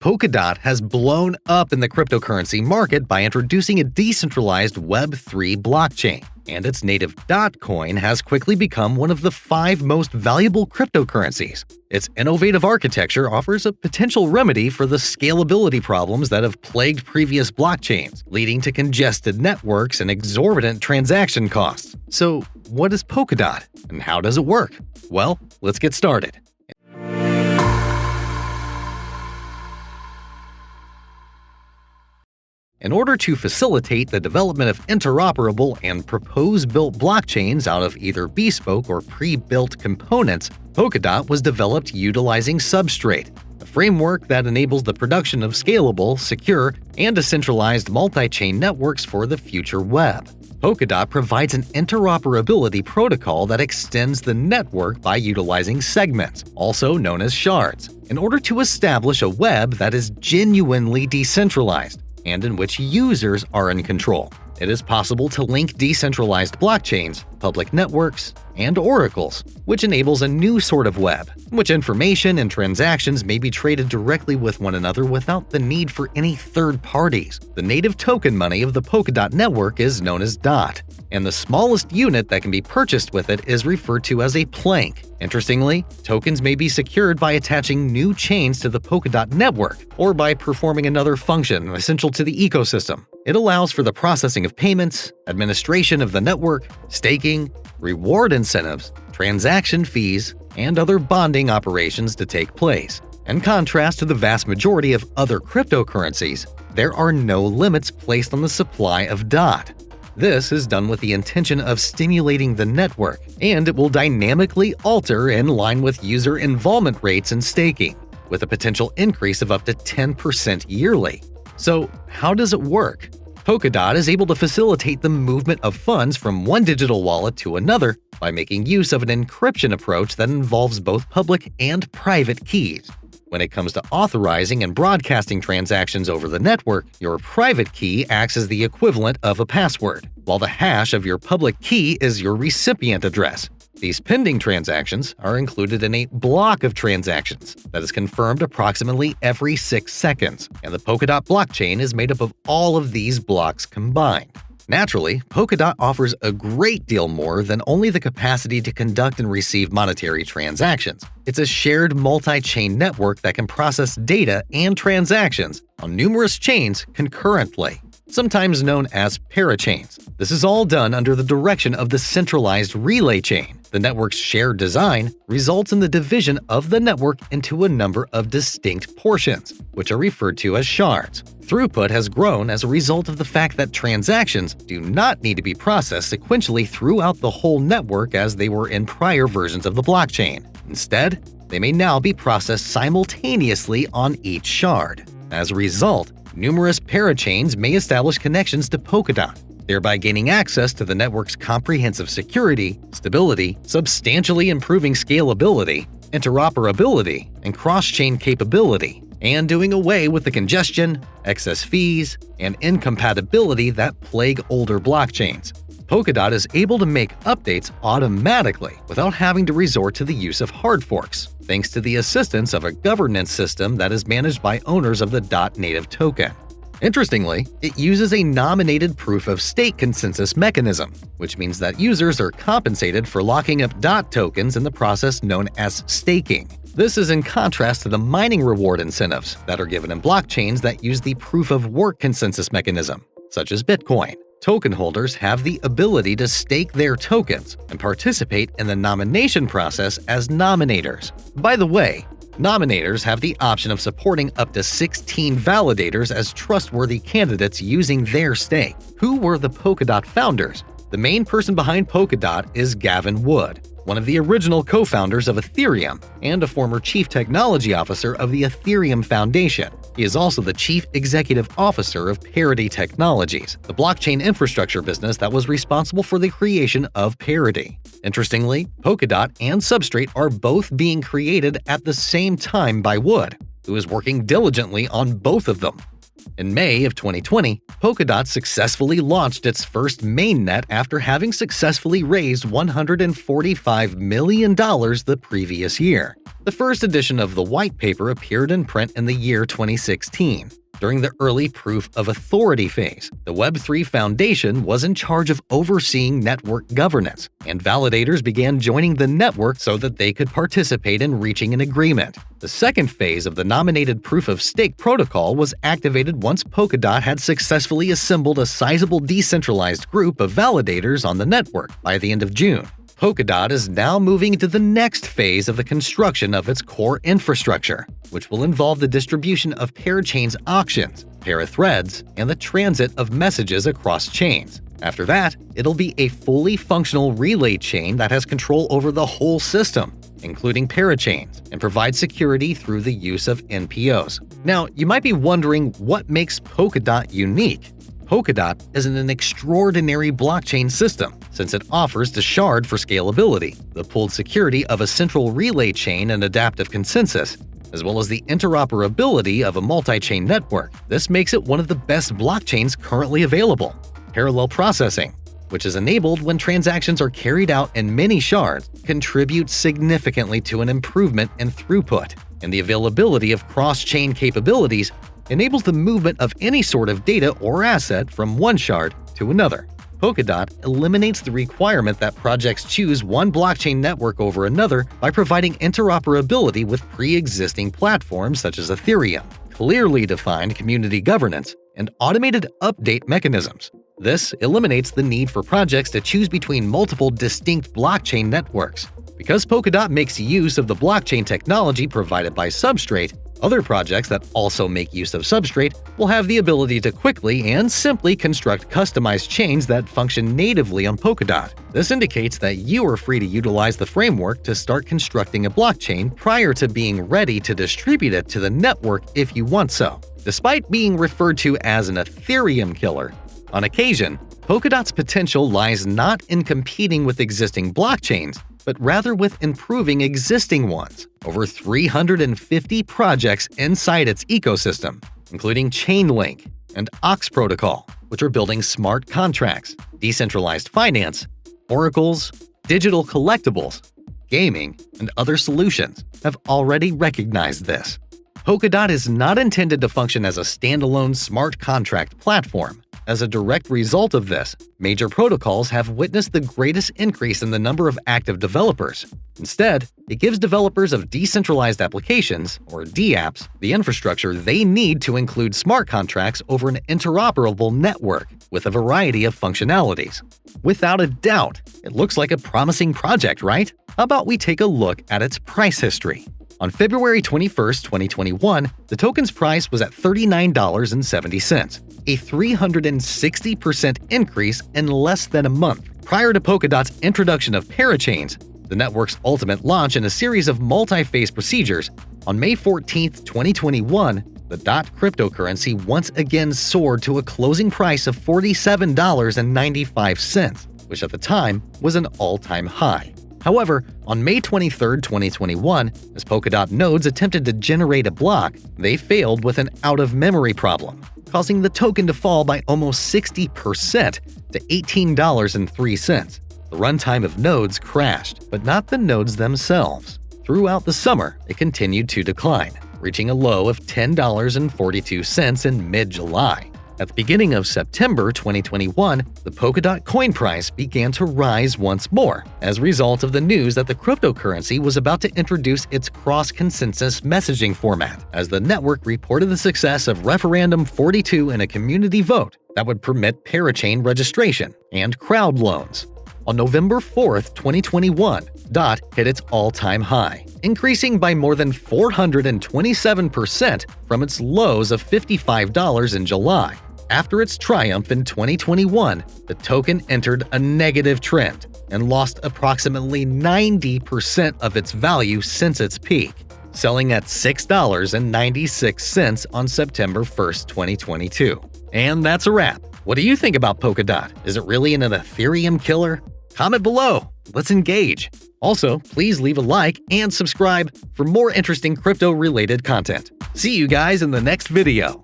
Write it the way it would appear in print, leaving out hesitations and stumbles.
Polkadot has blown up in the cryptocurrency market by introducing a decentralized Web3 blockchain, and its native DOT coin has quickly become one of the 5 most valuable cryptocurrencies. Its innovative architecture offers a potential remedy for the scalability problems that have plagued previous blockchains, leading to congested networks and exorbitant transaction costs. So, what is Polkadot, and how does it work? Well, let's get started. In order to facilitate the development of interoperable and propose-built blockchains out of either bespoke or pre-built components, Polkadot was developed utilizing Substrate, a framework that enables the production of scalable, secure, and decentralized multi-chain networks for the future web. Polkadot provides an interoperability protocol that extends the network by utilizing segments, also known as shards, in order to establish a web that is genuinely decentralized and in which users are in control. It is possible to link decentralized blockchains, public networks, and oracles, which enables a new sort of web, in which information and transactions may be traded directly with one another without the need for any third parties. The native token money of the Polkadot network is known as DOT, and the smallest unit that can be purchased with it is referred to as a plank. Interestingly, tokens may be secured by attaching new chains to the Polkadot network, or by performing another function essential to the ecosystem. It allows for the processing of payments, administration of the network, staking, reward incentives, transaction fees, and other bonding operations to take place. In contrast to the vast majority of other cryptocurrencies, there are no limits placed on the supply of DOT. This is done with the intention of stimulating the network, and it will dynamically alter in line with user involvement rates in staking, with a potential increase of up to 10% yearly. So, how does it work? Polkadot is able to facilitate the movement of funds from one digital wallet to another by making use of an encryption approach that involves both public and private keys. When it comes to authorizing and broadcasting transactions over the network, your private key acts as the equivalent of a password, while the hash of your public key is your recipient address. These pending transactions are included in a block of transactions that is confirmed approximately every 6 seconds, and the Polkadot blockchain is made up of all of these blocks combined. Naturally, Polkadot offers a great deal more than only the capacity to conduct and receive monetary transactions. It's a shared multi-chain network that can process data and transactions on numerous chains concurrently, sometimes known as parachains. This is all done under the direction of the centralized relay chain. The network's shared design results in the division of the network into a number of distinct portions, which are referred to as shards. Throughput has grown as a result of the fact that transactions do not need to be processed sequentially throughout the whole network as they were in prior versions of the blockchain. Instead, they may now be processed simultaneously on each shard. As a result, numerous parachains may establish connections to Polkadot, thereby gaining access to the network's comprehensive security, stability, substantially improving scalability, interoperability, and cross-chain capability, and doing away with the congestion, excess fees, and incompatibility that plague older blockchains. Polkadot is able to make updates automatically without having to resort to the use of hard forks, thanks to the assistance of a governance system that is managed by owners of the DOT native token. Interestingly, it uses a nominated proof-of-stake consensus mechanism, which means that users are compensated for locking up DOT tokens in the process known as staking. This is in contrast to the mining reward incentives that are given in blockchains that use the proof-of-work consensus mechanism, such as Bitcoin. Token holders have the ability to stake their tokens and participate in the nomination process as nominators. By the way, nominators have the option of supporting up to 16 validators as trustworthy candidates using their stake. Who were the Polkadot founders? The main person behind Polkadot is Gavin Wood, one of the original co-founders of Ethereum and a former chief technology officer of the Ethereum Foundation. He is also the chief executive officer of Parity Technologies, the blockchain infrastructure business that was responsible for the creation of Parity. Interestingly, Polkadot and Substrate are both being created at the same time by Wood, who is working diligently on both of them. In May of 2020, Polkadot successfully launched its first mainnet after having successfully raised $145 million the previous year. The first edition of the white paper appeared in print in the year 2016. During the early proof of authority phase, the Web3 Foundation was in charge of overseeing network governance, and validators began joining the network so that they could participate in reaching an agreement. The second phase of the nominated proof of stake protocol was activated once Polkadot had successfully assembled a sizable decentralized group of validators on the network by the end of June. Polkadot is now moving into the next phase of the construction of its core infrastructure, which will involve the distribution of parachains auctions, parathreads, and the transit of messages across chains. After that, it'll be a fully functional relay chain that has control over the whole system, including parachains, and provides security through the use of NPOs. Now, you might be wondering what makes Polkadot unique. Polkadot is an extraordinary blockchain system since it offers the shard for scalability, the pooled security of a central relay chain and adaptive consensus, as well as the interoperability of a multi-chain network. This makes it one of the best blockchains currently available. Parallel processing, which is enabled when transactions are carried out in many shards, contributes significantly to an improvement in throughput, and the availability of cross-chain capabilities enables the movement of any sort of data or asset from one shard to another. Polkadot eliminates the requirement that projects choose one blockchain network over another by providing interoperability with pre-existing platforms such as Ethereum, clearly defined community governance, and automated update mechanisms. This eliminates the need for projects to choose between multiple distinct blockchain networks. Because Polkadot makes use of the blockchain technology provided by Substrate, other projects that also make use of Substrate will have the ability to quickly and simply construct customized chains that function natively on Polkadot. This indicates that you are free to utilize the framework to start constructing a blockchain prior to being ready to distribute it to the network if you want so. Despite being referred to as an Ethereum killer, on occasion, Polkadot's potential lies not in competing with existing blockchains, but rather with improving existing ones. Over 350 projects inside its ecosystem, including Chainlink and Ox Protocol, which are building smart contracts, decentralized finance, oracles, digital collectibles, gaming, and other solutions, have already recognized this. Polkadot is not intended to function as a standalone smart contract platform. As a direct result of this, major protocols have witnessed the greatest increase in the number of active developers. Instead, it gives developers of decentralized applications, or DApps, the infrastructure they need to include smart contracts over an interoperable network with a variety of functionalities. Without a doubt, it looks like a promising project, right? How about we take a look at its price history? On February 21, 2021, the token's price was at $39.70, a 360% increase in less than a month. Prior to Polkadot's introduction of parachains, the network's ultimate launch in a series of multi-phase procedures, on May 14, 2021, the DOT cryptocurrency once again soared to a closing price of $47.95, which at the time was an all-time high. However, on May 23, 2021, as Polkadot nodes attempted to generate a block, they failed with an out-of-memory problem, causing the token to fall by almost 60% to $18.03. The runtime of nodes crashed, but not the nodes themselves. Throughout the summer, it continued to decline, reaching a low of $10.42 in mid-July. At the beginning of September 2021, the Polkadot coin price began to rise once more as a result of the news that the cryptocurrency was about to introduce its cross-consensus messaging format, as the network reported the success of Referendum 42 in a community vote that would permit parachain registration and crowd loans. On November 4, 2021, DOT hit its all-time high, increasing by more than 427% from its lows of $55 in July. After its triumph in 2021, the token entered a negative trend and lost approximately 90% of its value since its peak, selling at $6.96 on September 1, 2022. And that's a wrap. What do you think about Polkadot? Is it really an Ethereum killer? Comment below. Let's engage. Also, please leave a like and subscribe for more interesting crypto-related content. See you guys in the next video.